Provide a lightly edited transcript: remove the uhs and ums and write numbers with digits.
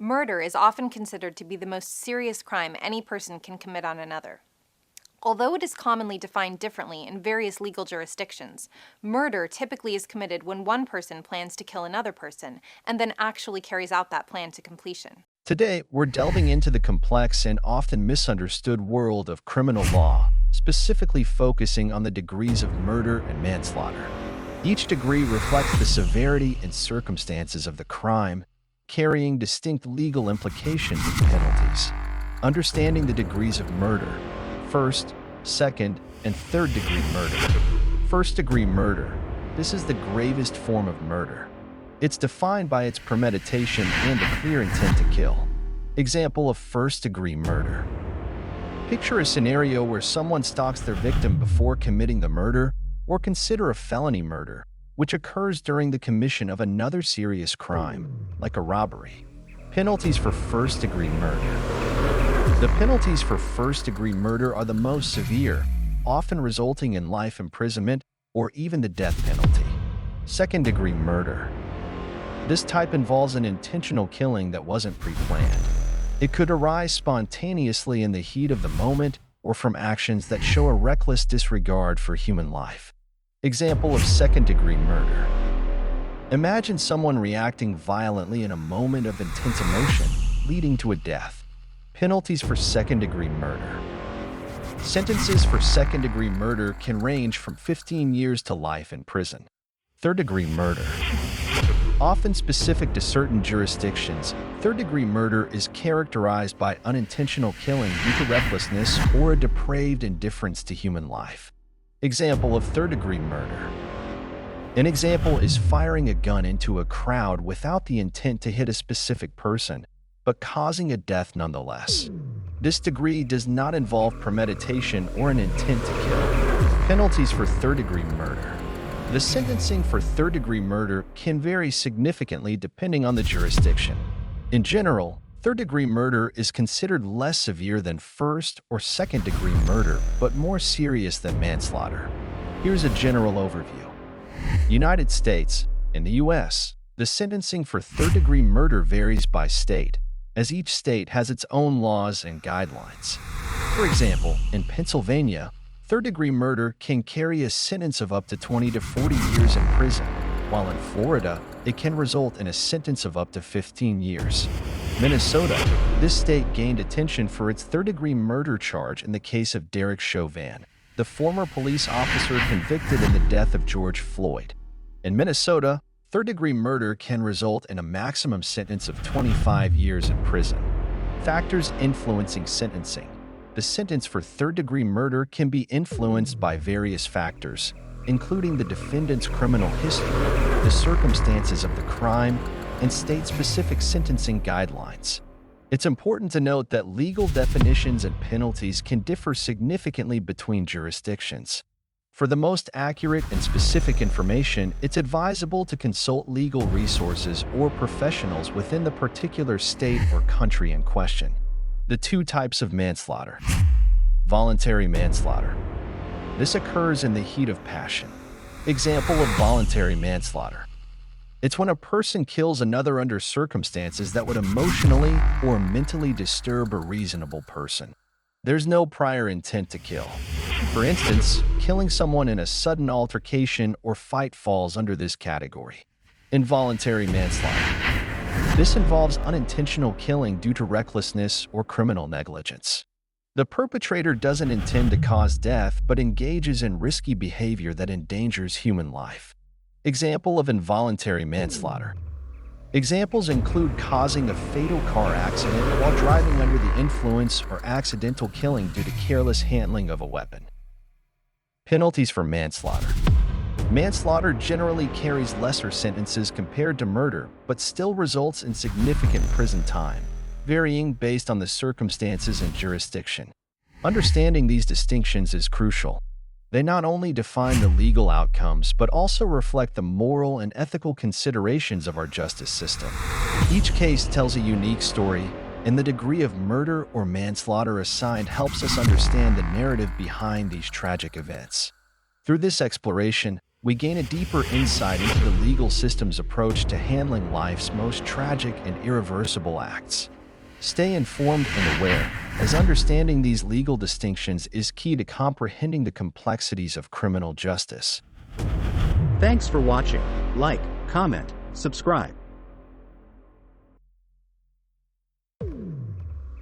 Murder is often considered to be the most serious crime any person can commit on another. Although it is commonly defined differently in various legal jurisdictions, murder typically is committed when one person plans to kill another person and then actually carries out that plan to completion. Today, we're delving into the complex and often misunderstood world of criminal law, specifically focusing on the degrees of murder and manslaughter. Each degree reflects the severity and circumstances of the crime, carrying distinct legal implications and penalties. Understanding the degrees of murder: first, second, and third-degree murder. First-degree murder. This is the gravest form of murder. It's defined by its premeditation and the clear intent to kill. Example of first-degree murder. Picture a scenario where someone stalks their victim before committing the murder, or consider a felony murder, which occurs during the commission of another serious crime, like a robbery. Penalties for first-degree murder. The penalties for first-degree murder are the most severe, often resulting in life imprisonment or even the death penalty. Second-degree murder. This type involves an intentional killing that wasn't pre-planned. It could arise spontaneously in the heat of the moment or from actions that show a reckless disregard for human life. Example of second-degree murder. Imagine someone reacting violently in a moment of intense emotion, leading to a death. Penalties for second-degree murder. Sentences for second-degree murder can range from 15 years to life in prison. Third-degree murder. Often specific to certain jurisdictions, third-degree murder is characterized by unintentional killing due to recklessness or a depraved indifference to human life. Example of third-degree murder. An example is firing a gun into a crowd without the intent to hit a specific person, but causing a death nonetheless. This degree does not involve premeditation or an intent to kill. Penalties for third-degree murder. The sentencing for third-degree murder can vary significantly depending on the jurisdiction. In general, third-degree murder is considered less severe than first- or second-degree murder, but more serious than manslaughter. Here's a general overview. United States. In the U.S., the sentencing for third-degree murder varies by state, as each state has its own laws and guidelines. For example, in Pennsylvania, third-degree murder can carry a sentence of up to 20 to 40 years in prison, while in Florida, it can result in a sentence of up to 15 years. Minnesota. This state gained attention for its third-degree murder charge in the case of Derek Chauvin, the former police officer convicted in the death of George Floyd. In Minnesota, third-degree murder can result in a maximum sentence of 25 years in prison. Factors influencing sentencing. The sentence for third-degree murder can be influenced by various factors, including the defendant's criminal history, the circumstances of the crime, and state-specific sentencing guidelines. It's important to note that legal definitions and penalties can differ significantly between jurisdictions. For the most accurate and specific information, it's advisable to consult legal resources or professionals within the particular state or country in question. The two types of manslaughter. Voluntary manslaughter. This occurs in the heat of passion. Example of voluntary manslaughter. It's when a person kills another under circumstances that would emotionally or mentally disturb a reasonable person. There's no prior intent to kill. For instance, killing someone in a sudden altercation or fight falls under this category. Involuntary manslaughter. This involves unintentional killing due to recklessness or criminal negligence. The perpetrator doesn't intend to cause death but engages in risky behavior that endangers human life. Example of involuntary manslaughter. Examples include causing a fatal car accident while driving under the influence or accidental killing due to careless handling of a weapon. Penalties for manslaughter. Manslaughter generally carries lesser sentences compared to murder, but still results in significant prison time, varying based on the circumstances and jurisdiction. Understanding these distinctions is crucial. They not only define the legal outcomes, but also reflect the moral and ethical considerations of our justice system. Each case tells a unique story, and the degree of murder or manslaughter assigned helps us understand the narrative behind these tragic events. Through this exploration, we gain a deeper insight into the legal system's approach to handling life's most tragic and irreversible acts. Stay informed and aware, as understanding these legal distinctions is key to comprehending the complexities of criminal justice. Thanks for watching. Like, comment, subscribe.